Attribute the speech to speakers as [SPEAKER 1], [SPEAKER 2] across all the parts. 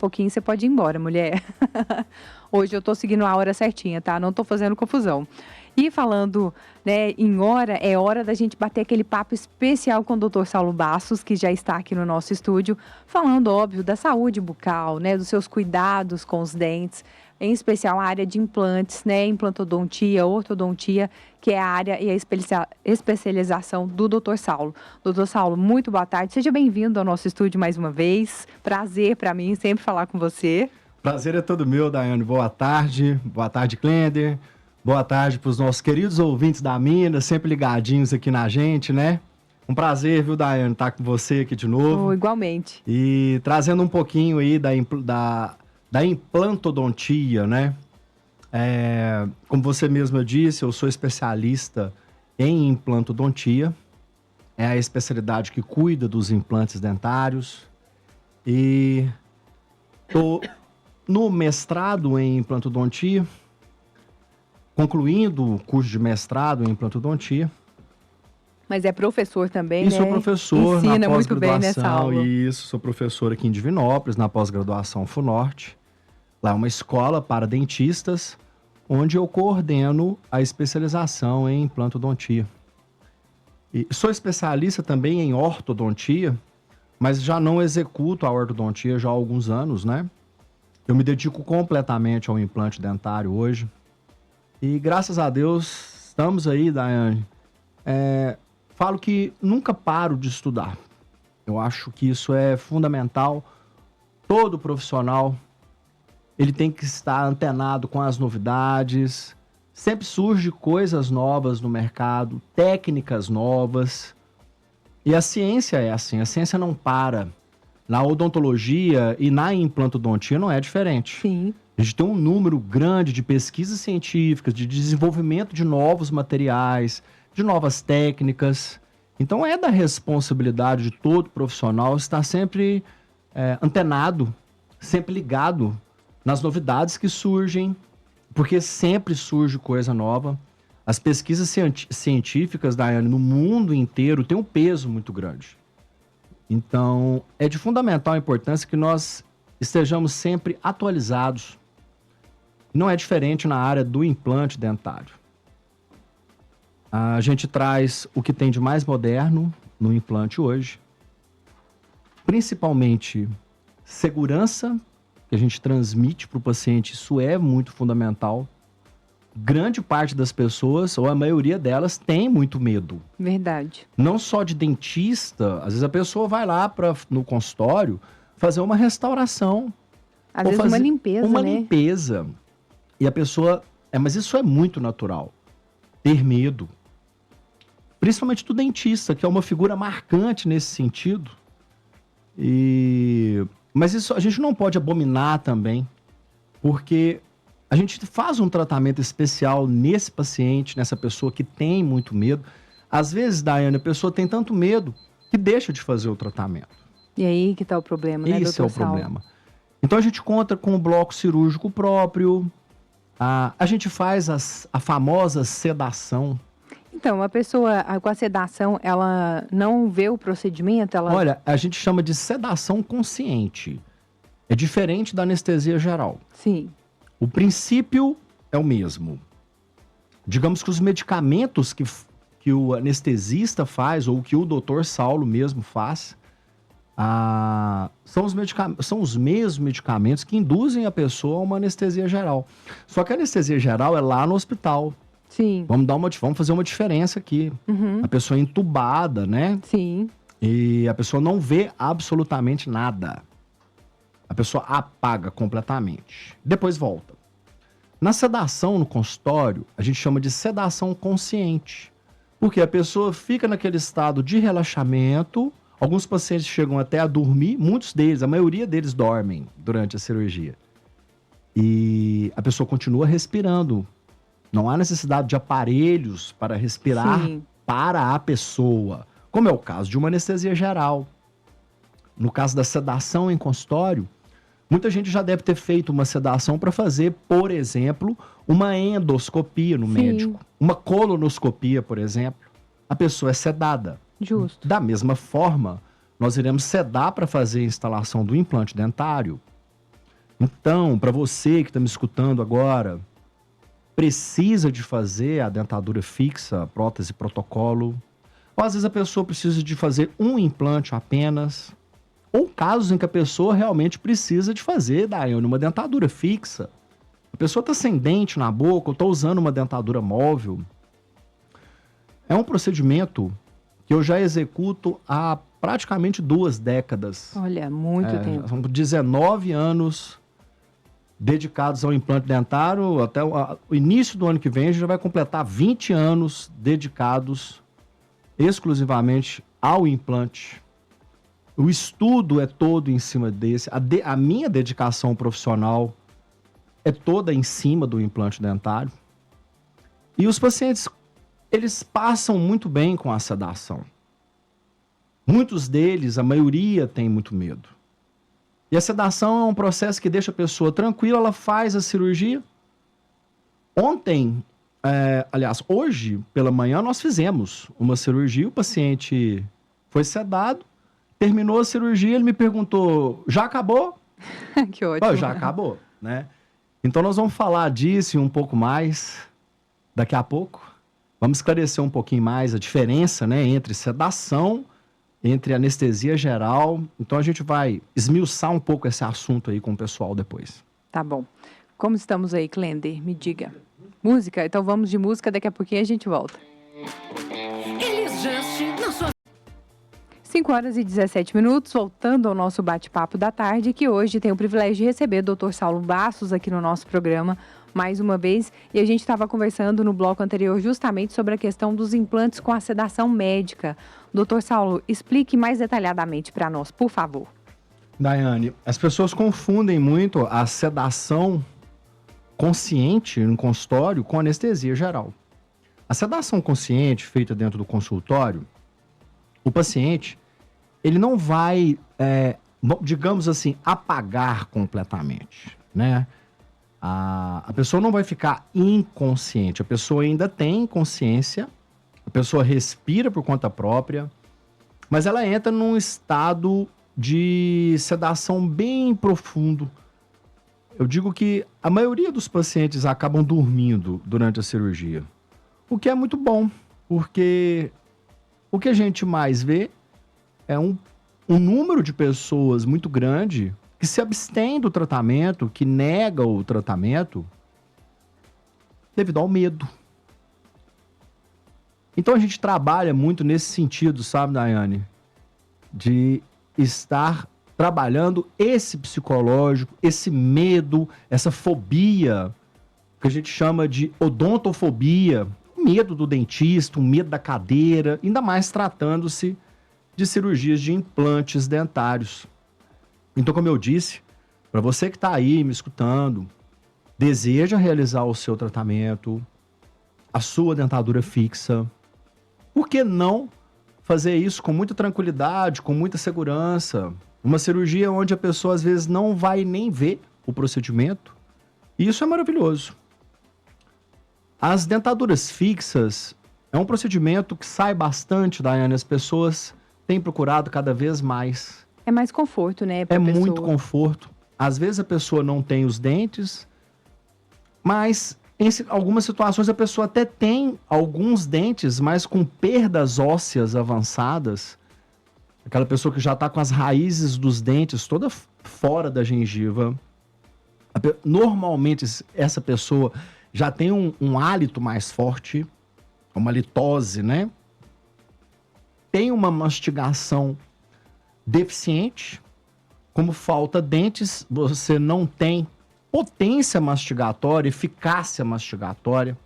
[SPEAKER 1] pouquinho você pode ir embora, mulher. Hoje eu tô seguindo a hora certinha, tá? Não tô fazendo confusão. E falando, né, em hora, é hora da gente bater aquele papo especial com o Dr. Saulo Bastos, que já está aqui no nosso estúdio, falando, óbvio, da saúde bucal, né, dos seus cuidados com os dentes, em especial a área de implantes, né, implantodontia, ortodontia, que é a área e a especialização do Dr. Saulo. Dr. Saulo, muito boa tarde, seja bem-vindo ao nosso estúdio mais uma vez. Prazer para mim sempre falar com você.
[SPEAKER 2] Prazer é todo meu, Daiane. Boa tarde, Clender. Boa tarde para os nossos queridos ouvintes da Mina, sempre ligadinhos aqui na gente, né? Um prazer, viu, Daiane, estar com você aqui de novo.
[SPEAKER 1] Igualmente.
[SPEAKER 2] E trazendo um pouquinho aí da implantodontia, né? Como você mesma disse, eu sou especialista em implantodontia. É a especialidade que cuida dos implantes dentários. E tô no mestrado em implantodontia, concluindo o curso de mestrado em implantodontia.
[SPEAKER 1] Mas é professor também,
[SPEAKER 2] e
[SPEAKER 1] né?
[SPEAKER 2] Sou professor
[SPEAKER 1] Ensina
[SPEAKER 2] na
[SPEAKER 1] muito bem nessa aula.
[SPEAKER 2] Isso, sou professor aqui em Divinópolis, na pós-graduação FUNORTE. Lá é uma escola para dentistas, onde eu coordeno a especialização em implantodontia. E sou especialista também em ortodontia, mas já não executo a ortodontia já há alguns anos, né? Eu me dedico completamente ao implante dentário hoje. E graças a Deus, estamos aí, Daiane. Falo que nunca paro de estudar. Eu acho que isso é fundamental. Todo profissional, ele tem que estar antenado com as novidades. Sempre surgem coisas novas no mercado, técnicas novas. E a ciência é assim, a ciência não para. Na odontologia e na implantodontia não é diferente.
[SPEAKER 1] Sim.
[SPEAKER 2] A gente tem um número grande de pesquisas científicas, de desenvolvimento de novos materiais, de novas técnicas. Então é da responsabilidade de todo profissional estar sempre antenado, sempre ligado nas novidades que surgem, porque sempre surge coisa nova. As pesquisas científicas, Daiane, no mundo inteiro têm um peso muito grande. Então, é de fundamental importância que nós estejamos sempre atualizados. Não é diferente na área do implante dentário. A gente traz o que tem de mais moderno no implante hoje, principalmente segurança, que a gente transmite para o paciente, isso é muito fundamental. Grande parte das pessoas, ou a maioria delas, tem muito medo.
[SPEAKER 1] Verdade.
[SPEAKER 2] Não só de dentista, às vezes a pessoa vai lá no consultório fazer uma restauração.
[SPEAKER 1] Às vezes uma limpeza,
[SPEAKER 2] uma
[SPEAKER 1] né?
[SPEAKER 2] limpeza. E a pessoa... mas isso é muito natural. Ter medo. Principalmente do dentista, que é uma figura marcante nesse sentido. Mas isso a gente não pode abominar também, porque a gente faz um tratamento especial nesse paciente, nessa pessoa que tem muito medo. Às vezes, Daiane, a pessoa tem tanto medo que deixa de fazer o tratamento.
[SPEAKER 1] E aí que tá o problema, né,
[SPEAKER 2] Esse é o
[SPEAKER 1] doutor Saulo?
[SPEAKER 2] problema. Então a gente conta com o bloco cirúrgico próprio, a gente faz a famosa sedação.
[SPEAKER 1] Então, a pessoa com a sedação, ela não vê o procedimento?
[SPEAKER 2] Olha, a gente chama de sedação consciente. É diferente da anestesia geral.
[SPEAKER 1] Sim.
[SPEAKER 2] O princípio é o mesmo. Digamos que os medicamentos que o anestesista faz, ou que o doutor Saulo mesmo faz, são os mesmos medicamentos que induzem a pessoa a uma anestesia geral. Só que a anestesia geral é lá no hospital.
[SPEAKER 1] Sim.
[SPEAKER 2] Vamos fazer uma diferença aqui.
[SPEAKER 1] Uhum.
[SPEAKER 2] A pessoa é entubada, né?
[SPEAKER 1] Sim.
[SPEAKER 2] E a pessoa não vê absolutamente nada. A pessoa apaga completamente. Depois volta. Na sedação no consultório, a gente chama de sedação consciente. Porque a pessoa fica naquele estado de relaxamento. Alguns pacientes chegam até a dormir. Muitos deles, a maioria deles dormem durante a cirurgia. E a pessoa continua respirando. Não há necessidade de aparelhos para respirar. Sim. Para a pessoa. Como é o caso de uma anestesia geral. No caso da sedação em consultório, muita gente já deve ter feito uma sedação para fazer, por exemplo, uma endoscopia no médico. Uma colonoscopia, por exemplo. A pessoa é sedada.
[SPEAKER 1] Justo.
[SPEAKER 2] Da mesma forma, nós iremos sedar para fazer a instalação do implante dentário. Então, para você que está me escutando agora, precisa de fazer a dentadura fixa, prótese protocolo, ou às vezes a pessoa precisa de fazer um implante apenas, ou casos em que a pessoa realmente precisa de fazer, Daiane, uma dentadura fixa. A pessoa está sem dente na boca, ou está usando uma dentadura móvel. É um procedimento que eu já executo há praticamente 2 décadas.
[SPEAKER 1] Olha, muito tempo.
[SPEAKER 2] São 19 anos dedicados ao implante dentário. Até o início do ano que vem, a gente já vai completar 20 anos dedicados exclusivamente ao implante. O estudo é todo em cima desse. A minha dedicação profissional é toda em cima do implante dentário. E os pacientes, eles passam muito bem com a sedação. Muitos deles, a maioria, tem muito medo. E a sedação é um processo que deixa a pessoa tranquila, ela faz a cirurgia. Hoje, pela manhã, nós fizemos uma cirurgia, o paciente foi sedado, terminou a cirurgia, ele me perguntou, já acabou?
[SPEAKER 1] Que ótimo.
[SPEAKER 2] Já acabou, né? Então nós vamos falar disso e um pouco mais daqui a pouco. Vamos esclarecer um pouquinho mais a diferença, né, entre sedação, entre anestesia geral. Então a gente vai esmiuçar um pouco esse assunto aí com o pessoal depois.
[SPEAKER 1] Tá bom. Como estamos aí, Klender? Me diga. Música? Então vamos de música, daqui a pouquinho a gente volta. 5h17, voltando ao nosso bate-papo da tarde, que hoje tem o privilégio de receber o Dr. Saulo Bastos aqui no nosso programa, mais uma vez, e a gente estava conversando no bloco anterior justamente sobre a questão dos implantes com a sedação médica. Dr. Saulo, explique mais detalhadamente para nós, por favor.
[SPEAKER 2] Daiane, as pessoas confundem muito a sedação consciente no consultório com anestesia geral. A sedação consciente feita dentro do consultório, o paciente, ele não vai, digamos assim, apagar completamente, né? A pessoa não vai ficar inconsciente, a pessoa ainda tem consciência, a pessoa respira por conta própria, mas ela entra num estado de sedação bem profundo. Eu digo que a maioria dos pacientes acabam dormindo durante a cirurgia, o que é muito bom, porque o que a gente mais vê é um número de pessoas muito grande que se abstém do tratamento, que nega o tratamento devido ao medo. Então a gente trabalha muito nesse sentido, sabe, Daiane? De estar trabalhando esse psicológico, esse medo, essa fobia, que a gente chama de odontofobia, o medo do dentista, o medo da cadeira, ainda mais tratando-se de cirurgias de implantes dentários. Então, como eu disse, para você que está aí me escutando, deseja realizar o seu tratamento, a sua dentadura fixa, por que não fazer isso com muita tranquilidade, com muita segurança? Uma cirurgia onde a pessoa às vezes não vai nem ver o procedimento. E isso é maravilhoso. As dentaduras fixas é um procedimento que sai bastante, Daiane, as pessoas têm procurado cada vez mais.
[SPEAKER 1] É mais conforto, né?
[SPEAKER 2] É muito conforto. Às vezes a pessoa não tem os dentes, mas em algumas situações a pessoa até tem alguns dentes, mas com perdas ósseas avançadas. Aquela pessoa que já está com as raízes dos dentes toda fora da gengiva. Normalmente essa pessoa já tem um hálito mais forte, uma litose, né? Tem uma mastigação deficiente, como falta dentes, você não tem potência mastigatória, eficácia mastigatória.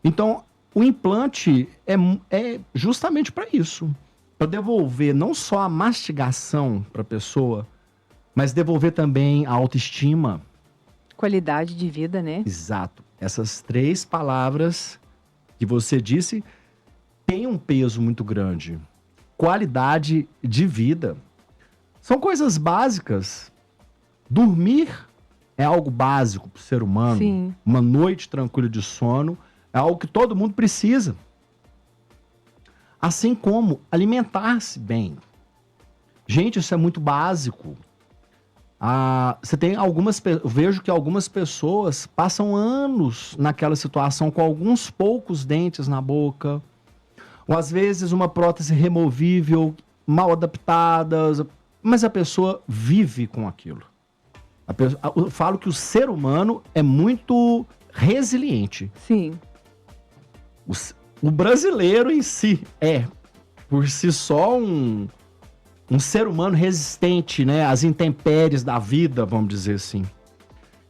[SPEAKER 2] Então, o implante é justamente para isso, para devolver não só a mastigação para a pessoa, mas devolver também a autoestima.
[SPEAKER 1] Qualidade de vida, né?
[SPEAKER 2] Exato. Essas 3 palavras que você disse têm um peso muito grande. Qualidade de vida. São coisas básicas. Dormir é algo básico para o ser humano.
[SPEAKER 1] Sim.
[SPEAKER 2] Uma noite tranquila de sono é algo que todo mundo precisa. Assim como alimentar-se bem. Gente, isso é muito básico. Você tem eu vejo que algumas pessoas passam anos naquela situação com alguns poucos dentes na boca, ou às vezes uma prótese removível, mal adaptada, mas a pessoa vive com aquilo. Eu falo que o ser humano é muito resiliente.
[SPEAKER 1] Sim.
[SPEAKER 2] O brasileiro em si é, por si só, um ser humano resistente, né, às intempéries da vida, vamos dizer assim.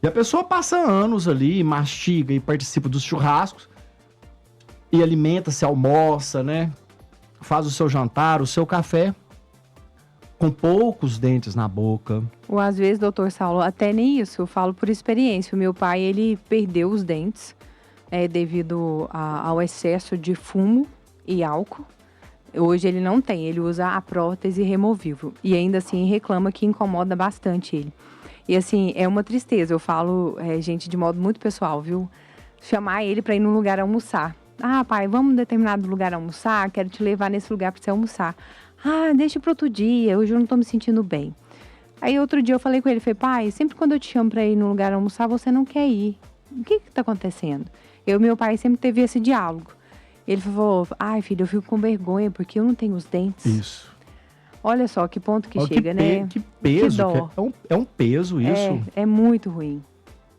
[SPEAKER 2] E a pessoa passa anos ali, mastiga e participa dos churrascos, e alimenta-se, almoça, né, faz o seu jantar, o seu café, com poucos dentes na boca.
[SPEAKER 1] Ou às vezes, doutor Saulo, até nem isso, eu falo por experiência. O meu pai, ele perdeu os dentes devido ao excesso de fumo e álcool. Hoje ele não tem, ele usa a prótese removível. E ainda assim reclama que incomoda bastante ele. E assim, é uma tristeza. Eu falo, gente, de modo muito pessoal, viu? Chamar ele para ir num lugar almoçar. Ah, pai, vamos num determinado lugar almoçar? Quero te levar nesse lugar para você almoçar. Ah, deixa para outro dia, hoje eu não tô me sentindo bem. Aí outro dia eu falei com ele, falei, pai, sempre quando eu te chamo para ir num lugar almoçar, você não quer ir. O que tá acontecendo? Eu e meu pai sempre teve esse diálogo. Ele falou, ai filho, eu fico com vergonha porque eu não tenho os dentes.
[SPEAKER 2] Isso.
[SPEAKER 1] Olha só que ponto que chega, né?
[SPEAKER 2] Que peso,
[SPEAKER 1] que dó.
[SPEAKER 2] É um peso isso.
[SPEAKER 1] É muito ruim.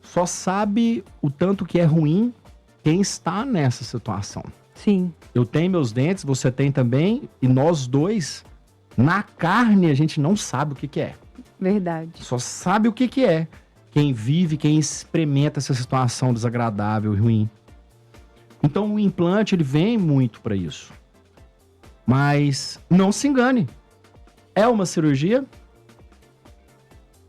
[SPEAKER 2] Só sabe o tanto que é ruim quem está nessa situação.
[SPEAKER 1] Sim.
[SPEAKER 2] Eu tenho meus dentes, você tem também, e nós dois, na carne, a gente não sabe o que é.
[SPEAKER 1] Verdade.
[SPEAKER 2] Só sabe o que é quem vive, quem experimenta essa situação desagradável e ruim. Então o implante, ele vem muito para isso. Mas não se engane. É uma cirurgia?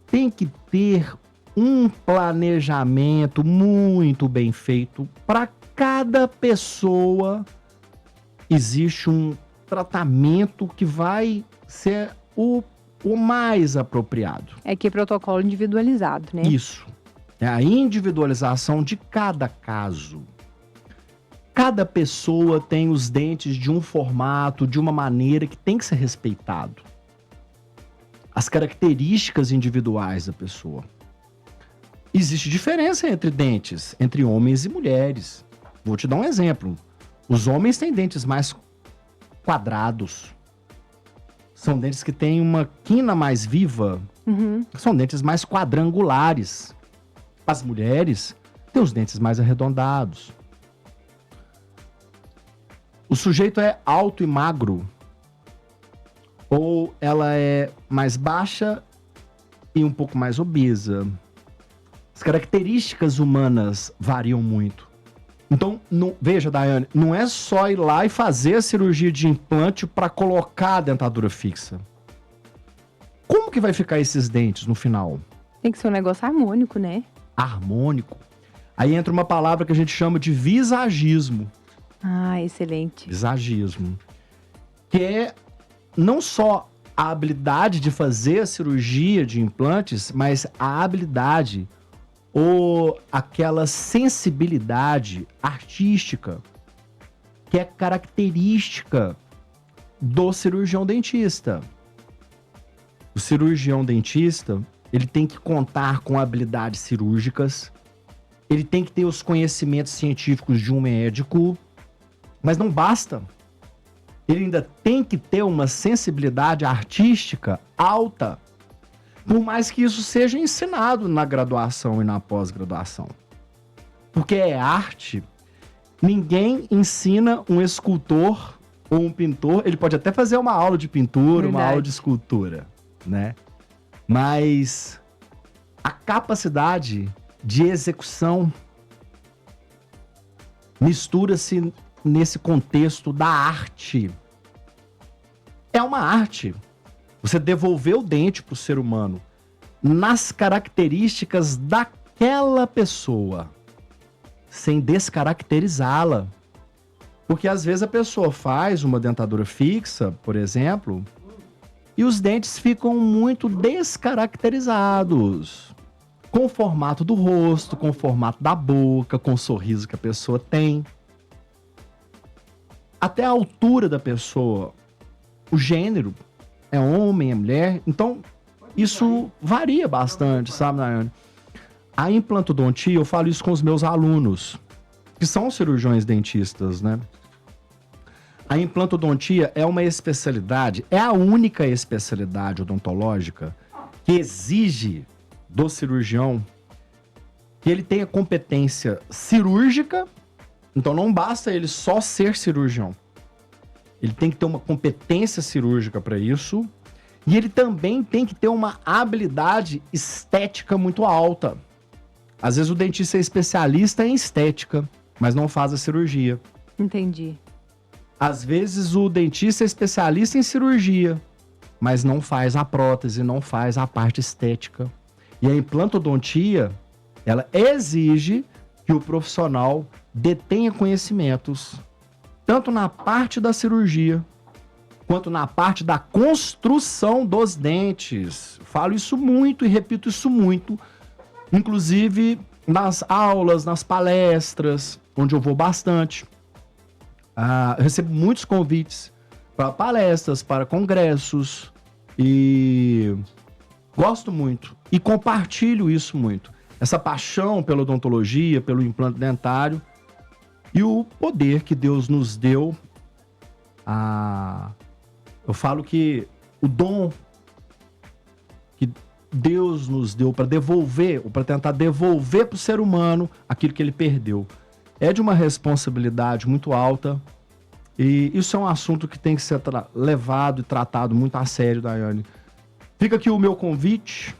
[SPEAKER 2] Tem que ter um planejamento muito bem feito. Para cada pessoa existe um tratamento que vai ser o mais apropriado.
[SPEAKER 1] É que é protocolo individualizado, né?
[SPEAKER 2] Isso. É a individualização de cada caso. Cada pessoa tem os dentes de um formato, de uma maneira que tem que ser respeitado. As características individuais da pessoa. Existe diferença entre dentes, entre homens e mulheres. Vou te dar um exemplo. Os homens têm dentes mais quadrados. São dentes que têm uma quina mais viva.
[SPEAKER 1] Uhum.
[SPEAKER 2] São dentes mais quadrangulares. As mulheres têm os dentes mais arredondados. O sujeito é alto e magro, ou ela é mais baixa e um pouco mais obesa. As características humanas variam muito. Então, veja, Daiane, não é só ir lá e fazer a cirurgia de implante para colocar a dentadura fixa. Como que vai ficar esses dentes no final?
[SPEAKER 1] Tem que ser um negócio harmônico, né?
[SPEAKER 2] Harmônico. Aí entra uma palavra que a gente chama de visagismo.
[SPEAKER 1] Ah, excelente.
[SPEAKER 2] Visagismo. Que é não só a habilidade de fazer a cirurgia de implantes, mas a habilidade ou aquela sensibilidade artística que é característica do cirurgião dentista. O cirurgião dentista, ele tem que contar com habilidades cirúrgicas, ele tem que ter os conhecimentos científicos de um médico, mas não basta. Ele ainda tem que ter uma sensibilidade artística alta, por mais que isso seja ensinado na graduação e na pós-graduação. Porque é arte. Ninguém ensina um escultor ou um pintor, ele pode até fazer uma aula de pintura, uma aula de escultura, né? Mas a capacidade de execução mistura-se nesse contexto da arte. É uma arte. Você devolver o dente para o ser humano nas características daquela pessoa, sem descaracterizá-la. Porque às vezes a pessoa faz uma dentadura fixa, por exemplo, e os dentes ficam muito descaracterizados. Com o formato do rosto, com o formato da boca, com o sorriso que a pessoa tem. Até a altura da pessoa, o gênero, é homem, é mulher. Então, isso varia bastante, sabe, Daiane? A implantodontia, eu falo isso com os meus alunos, que são cirurgiões dentistas, né? A implantodontia é uma especialidade, é a única especialidade odontológica que exige do cirurgião que ele tenha competência cirúrgica. Então não basta ele só ser cirurgião. Ele tem que ter uma competência cirúrgica para isso. E ele também tem que ter uma habilidade estética muito alta. Às vezes o dentista é especialista em estética, mas não faz a cirurgia.
[SPEAKER 1] Entendi.
[SPEAKER 2] Às vezes o dentista é especialista em cirurgia, mas não faz a prótese, não faz a parte estética. E a implantodontia, ela exige que o profissional detenha conhecimentos, tanto na parte da cirurgia, quanto na parte da construção dos dentes. Falo isso muito e repito isso muito, inclusive nas aulas, nas palestras, onde eu vou bastante. Eu recebo muitos convites para palestras, para congressos e gosto muito e compartilho isso muito. Essa paixão pela odontologia, pelo implante dentário e o poder que Deus nos deu. Eu falo que o dom que Deus nos deu para devolver, ou para tentar devolver para o ser humano aquilo que ele perdeu, é de uma responsabilidade muito alta. E isso é um assunto que tem que ser levado e tratado muito a sério, Daiane. Fica aqui o meu convite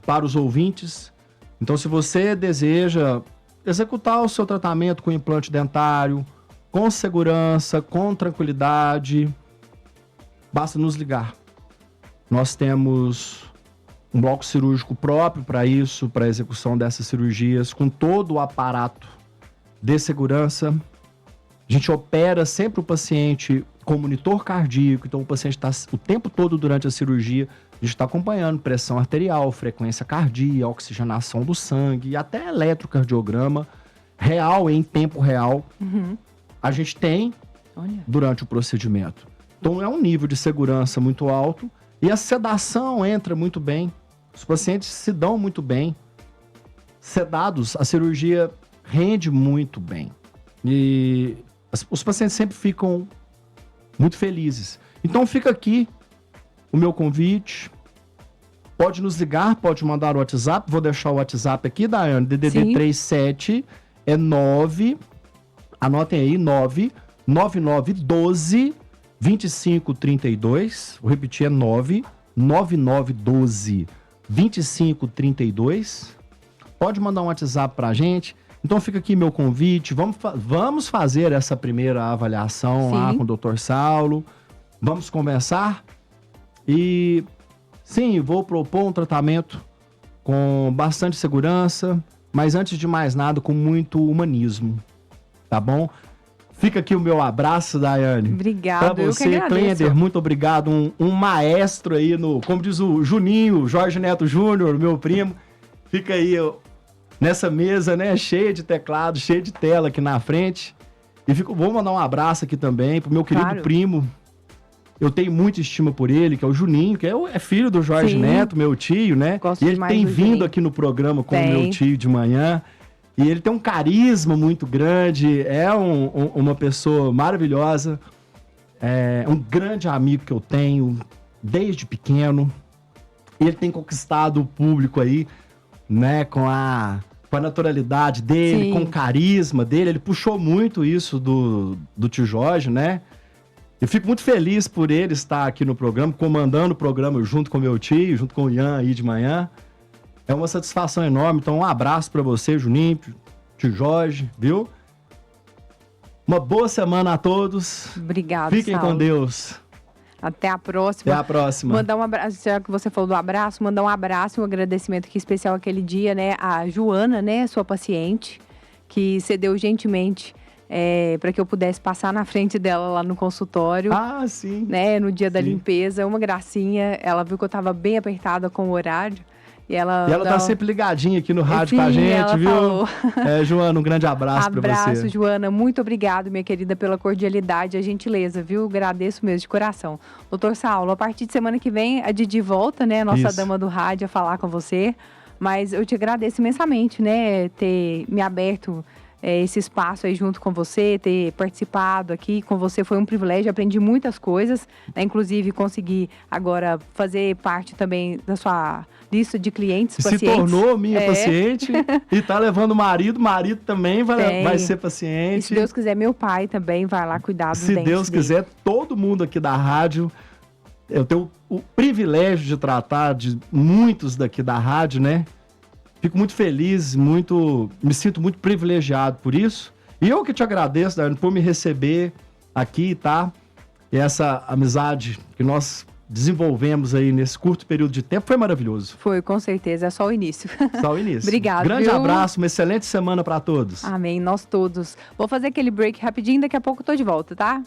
[SPEAKER 2] para os ouvintes. Então, se você deseja executar o seu tratamento com implante dentário, com segurança, com tranquilidade, basta nos ligar. Nós temos um bloco cirúrgico próprio para isso, para a execução dessas cirurgias, com todo o aparato de segurança. A gente opera sempre o paciente com monitor cardíaco, então o paciente está o tempo todo durante a cirurgia, a gente está acompanhando pressão arterial, frequência cardíaca, oxigenação do sangue e até eletrocardiograma real, em tempo real. A gente tem durante o procedimento. Então é um nível de segurança muito alto e a sedação entra muito bem. Os pacientes se dão muito bem. Sedados, a cirurgia rende muito bem. E os pacientes sempre ficam muito felizes. Então fica aqui o meu convite. Pode nos ligar, pode mandar o WhatsApp. Vou deixar o WhatsApp aqui, Daiane. DDD 37 é 9, anotem aí, 99912 2532. Vou repetir, é 99912 2532. Pode mandar um WhatsApp pra gente. Então fica aqui meu convite, vamos fazer essa primeira avaliação lá com o Dr. Saulo, vamos conversar e sim, vou propor um tratamento com bastante segurança, mas antes de mais nada com muito humanismo, tá bom? Fica aqui o meu abraço, Daiane.
[SPEAKER 1] Obrigado,
[SPEAKER 2] pra você, Klender, muito obrigado, um maestro aí como diz o Juninho, Jorge Neto Júnior, meu primo, fica aí nessa mesa, né, cheia de teclado, cheia de tela aqui na frente. E vou mandar um abraço aqui também pro meu querido primo. Eu tenho muita estima por ele, que é o Juninho, que é filho do Jorge Neto, meu tio, né?
[SPEAKER 1] Gosto
[SPEAKER 2] e ele tem vindo
[SPEAKER 1] Juninho
[SPEAKER 2] aqui no programa com o meu tio de manhã. E ele tem um carisma muito grande, é uma pessoa maravilhosa. É um grande amigo que eu tenho desde pequeno. Ele tem conquistado o público aí, né, com a naturalidade dele, com o carisma dele. Ele puxou muito isso do tio Jorge, né? Eu fico muito feliz por ele estar aqui no programa, comandando o programa junto com meu tio, junto com o Ian aí de manhã. É uma satisfação enorme. Então, um abraço para você, Juninho, tio Jorge, viu? Uma boa semana a todos.
[SPEAKER 1] Obrigado,
[SPEAKER 2] Fiquem
[SPEAKER 1] Saulo.
[SPEAKER 2] com Deus.
[SPEAKER 1] Até a próxima.
[SPEAKER 2] Até a próxima.
[SPEAKER 1] Mandar um abraço, já que você falou do abraço, mandar um abraço, um agradecimento aqui especial aquele dia, né? A Joana, né? Sua paciente, que cedeu gentilmente para que eu pudesse passar na frente dela lá no consultório.
[SPEAKER 2] Ah, sim.
[SPEAKER 1] Né? No dia da limpeza, uma gracinha. Ela viu que eu estava bem apertada com o horário. E ela
[SPEAKER 2] tá sempre ligadinha aqui no rádio com a
[SPEAKER 1] Sim,
[SPEAKER 2] gente,
[SPEAKER 1] ela
[SPEAKER 2] viu?
[SPEAKER 1] falou.
[SPEAKER 2] Joana, um grande abraço para você.
[SPEAKER 1] Abraço, Joana. Muito obrigado, minha querida, pela cordialidade e a gentileza, viu? Agradeço mesmo de coração. Doutor Saulo, a partir de semana que vem, a Didi volta, né? Nossa
[SPEAKER 2] Isso.
[SPEAKER 1] dama do rádio, a falar com você. Mas eu te agradeço imensamente, né? Ter me aberto esse espaço aí junto com você, ter participado aqui com você foi um privilégio, aprendi muitas coisas, né? Inclusive consegui agora fazer parte também da sua lista de clientes, pacientes.
[SPEAKER 2] Se tornou minha paciente e tá levando o marido também vai ser paciente.
[SPEAKER 1] E se Deus quiser, meu pai também vai lá cuidar dos dentes
[SPEAKER 2] Se Deus quiser, todo mundo aqui da rádio, eu tenho o privilégio de tratar de muitos daqui da rádio, né? Fico muito feliz, me sinto muito privilegiado por isso. E eu que te agradeço, Daiane, por me receber aqui, tá? E essa amizade que nós desenvolvemos aí nesse curto período de tempo foi maravilhoso.
[SPEAKER 1] Foi, com certeza, é só o início.
[SPEAKER 2] Só o início.
[SPEAKER 1] Obrigada.
[SPEAKER 2] Grande abraço, uma excelente semana para todos.
[SPEAKER 1] Amém, nós todos. Vou fazer aquele break rapidinho, daqui a pouco eu tô de volta, tá?